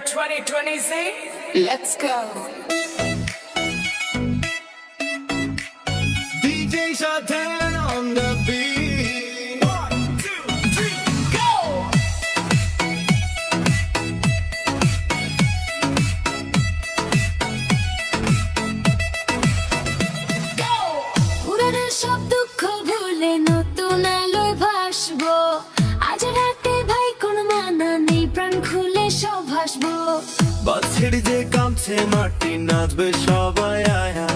2026. Let's go. DJ Shatan on the beat. 1, 2, 3, go. Go. পুরানো সব দুঃখ ভুলে নতুন আলোয় ভাসবো। আজ রাতে ভাই কোনো মানা নেই, প্রাণ খুলে সব ভাসবো। বাছের যে কামছে মাটি নাচবে সবাই আয়া,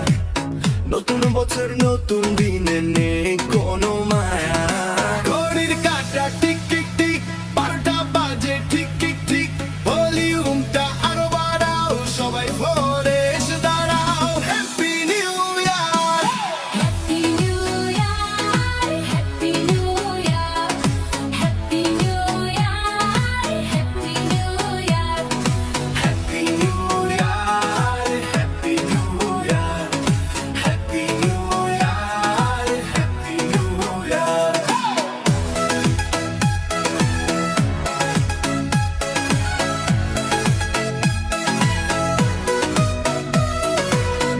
নতুন বছর নতুন দিনে নেই কোনো মায়া। ঘড়ির কাঁটা টিক টিক টিক, 12টা বাজে ঠিক ঠিক ঠিক, ভলিউমটা আরো বাড়াও, সবাই ভোরে এসে দাঁড়াও। Happy new year, happy new year, happy new year, happy new year, happy new year. Happy new year, happy new year, happy new year, happy new year.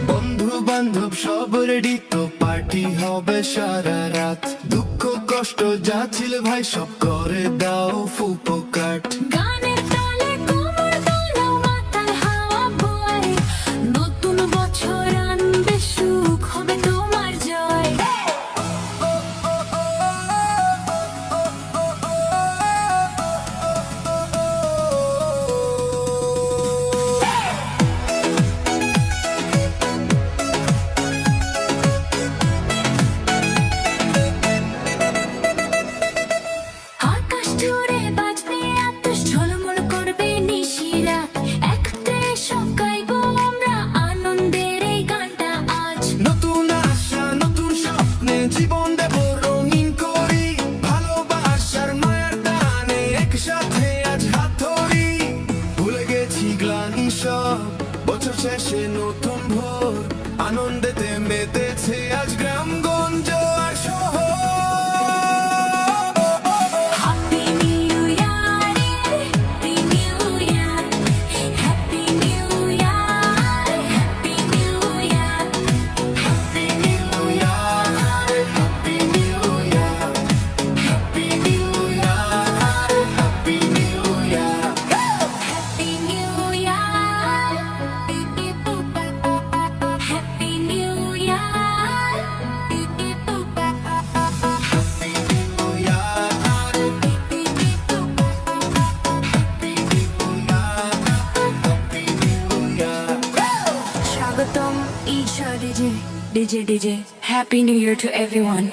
বন্ধু বান্ধব সব রেডি তো পার্টি হবে সারা রাত, দুঃখ কষ্ট যা ছিল ভাই সব করে দাও ফুপকাট। গানের তালে কোমর দোলাও, মাথায় হাওয়া বয়, নতুন বছর আনবে সুখ, হবে তোমার জয়। আকাশ জুড়ে বাজবে আতশ, ঝলমল করবে নিশিরাত, একত্রে সব গাইবো আমরা আনন্দের এই গানটা আজ। নতুন আশা নতুন স্বপ্নে জীবন দেব রঙিন করি, ভালোবাসার মায়ার টানে একসাথে আজ হাত ধরি। ভুলে গেছি গ্লানি সব, বছর শেষে নতুন ভোর, আনন্দেতে মেতেছে আজ গ্রামগঞ্জ আর শহর। Happy New Year, Happy New Year, Happy New Year, Happy New Year, Happy New Year, Happy New Year, Happy New Year, Happy New Year. Happy New Year, Happy New Year, Swagatam, Isha DJ, DJ, DJ. Happy New Year to everyone.